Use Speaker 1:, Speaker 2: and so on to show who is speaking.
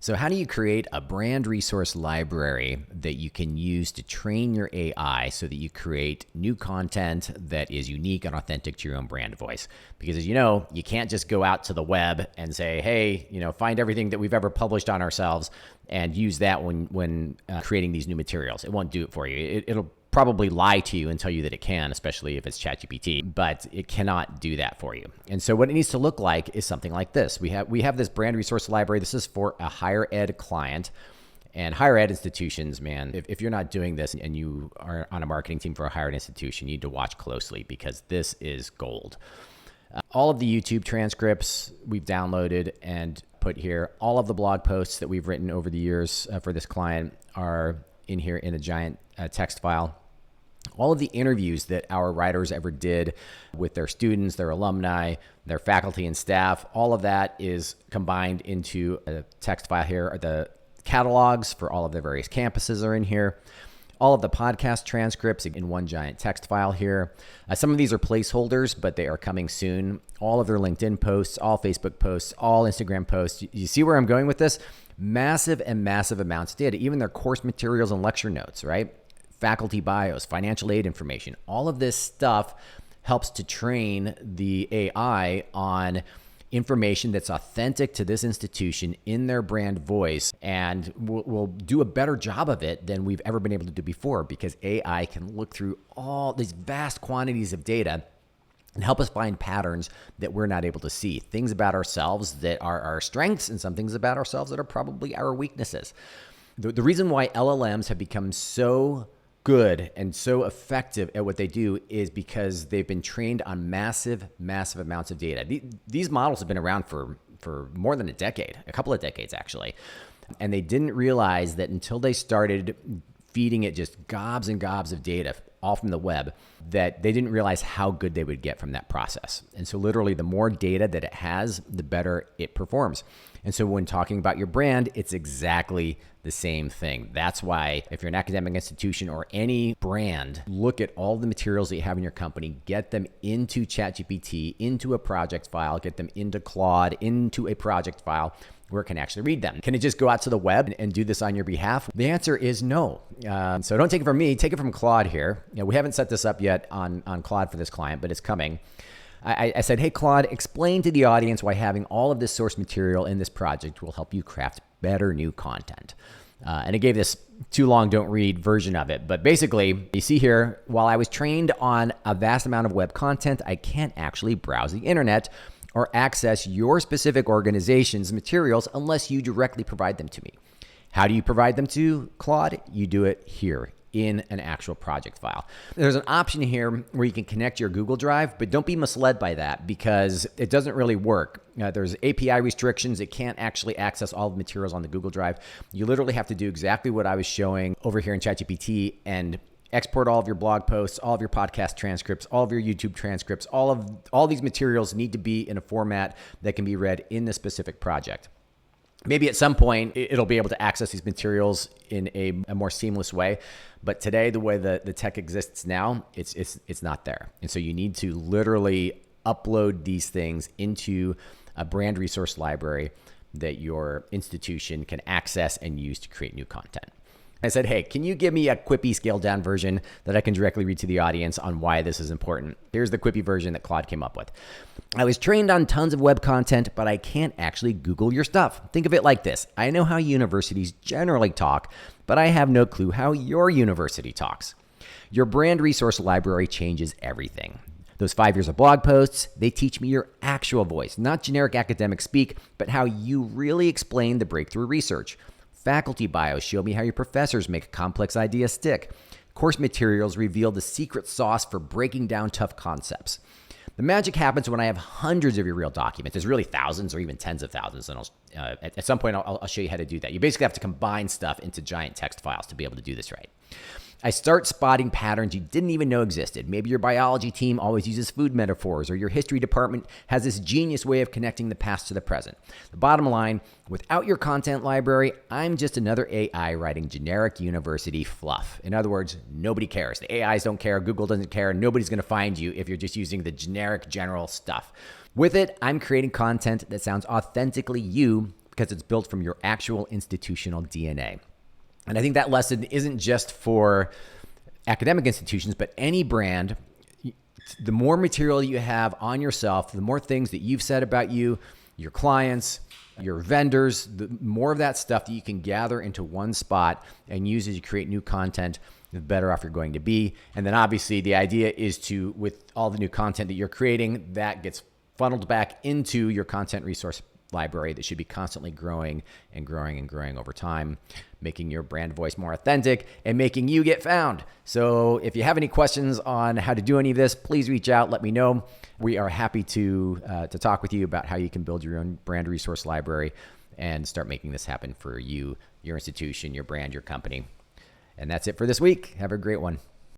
Speaker 1: So how do you create a brand resource library that you can use to train your AI so that you create new content that is unique and authentic to your own brand voice? Because as you know, you can't just go out to the web and say, hey, find everything that we've ever published on ourselves and use that when creating these new materials. It won't do it for you. It'll probably lie to you and tell you that it can, especially if it's ChatGPT, but it cannot do that for you. And so what it needs to look like is something like this. We have this brand resource library. This is for a higher ed client. And higher ed institutions, man, if you're not doing this and you are on a marketing team for a higher ed institution, you need to watch closely because this is gold. All of the YouTube transcripts we've downloaded and put here. All of the blog posts that we've written over the years for this client are in here in a giant text file. All of the interviews that our writers ever did with their students, their alumni, their faculty and staff, all of that is combined into a text file here. The catalogs for all of the various campuses are in here. All of the podcast transcripts in one giant text file here. Some of these are placeholders, but they are coming soon. All of their LinkedIn posts, all Facebook posts, all Instagram posts. You see where I'm going with this? Massive and massive amounts of data, even their course materials and lecture notes, right? Faculty bios, financial aid information. All of this stuff helps to train the AI on information that's authentic to this institution in their brand voice, and we'll do a better job of it than we've ever been able to do before because AI can look through all these vast quantities of data and help us find patterns that we're not able to see, things about ourselves that are our strengths and some things about ourselves that are probably our weaknesses. The reason why LLMs have become so good and so effective at what they do is because they've been trained on massive amounts of data. These models have been around for more than a couple of decades actually. And they didn't realize that until they started feeding it just gobs and gobs of data, all from the web, that they didn't realize how good they would get from that process. And so literally the more data that it has, the better it performs. And so when talking about your brand, it's exactly the same thing. That's why if you're an academic institution or any brand, look at all the materials that you have in your company, get them into ChatGPT, into a project file, get them into Claude, into a project file where it can actually read them. Can it just go out to the web and do this on your behalf? The answer is no. So don't take it from me, take it from Claude here. We haven't set this up yet on Claude for this client, but it's coming. I said, hey, Claude, explain to the audience why having all of this source material in this project will help you craft better new content. And it gave this too long, don't read version of it. But basically, you see here, while I was trained on a vast amount of web content, I can't actually browse the internet or access your specific organization's materials unless you directly provide them to me. How do you provide them to Claude? You do it here in an actual project file. There's an option here where you can connect your Google Drive, but don't be misled by that because it doesn't really work. There's API restrictions. It can't actually access all the materials on the Google Drive. You literally have to do exactly what I was showing over here in ChatGPT and export all of your blog posts, all of your podcast transcripts, all of your YouTube transcripts. All these materials need to be in a format that can be read in the specific project. Maybe at some point it'll be able to access these materials in a more seamless way. But today, the way the tech exists now, it's not there. And so you need to literally upload these things into a brand resource library that your institution can access and use to create new content. I said, hey, can you give me a Quippy scaled down version that I can directly read to the audience on why this is important? Here's the Quippy version that Claude came up with. I was trained on tons of web content, but I can't actually Google your stuff. Think of it like this. I know how universities generally talk, but I have no clue how your university talks. Your brand resource library changes everything. Those 5 years of blog posts, they teach me your actual voice, not generic academic speak, but how you really explain the breakthrough research. Faculty bios show me how your professors make complex ideas stick. Course materials reveal the secret sauce for breaking down tough concepts. The magic happens when I have hundreds of your real documents. There's really thousands or even tens of thousands. And at some point, I'll show you how to do that. You basically have to combine stuff into giant text files to be able to do this right. I start spotting patterns you didn't even know existed. Maybe your biology team always uses food metaphors, or your history department has this genius way of connecting the past to the present. The bottom line, without your content library, I'm just another AI writing generic university fluff. In other words, nobody cares. The AIs don't care. Google doesn't care. Nobody's going to find you if you're just using the generic general stuff. With it, I'm creating content that sounds authentically you, because it's built from your actual institutional DNA. And I think that lesson isn't just for academic institutions, but any brand. The more material you have on yourself, the more things that you've said about you, your clients, your vendors, the more of that stuff that you can gather into one spot and use as you create new content, the better off you're going to be. And then obviously the idea is to, with all the new content that you're creating, that gets funneled back into your content resource library that should be constantly growing and growing and growing over time, making your brand voice more authentic and making you get found. So if you have any questions on how to do any of this, please reach out. Let me know. We are happy to talk with you about how you can build your own brand resource library and start making this happen for you, your institution, your brand, your company. And that's it for this week. Have a great one.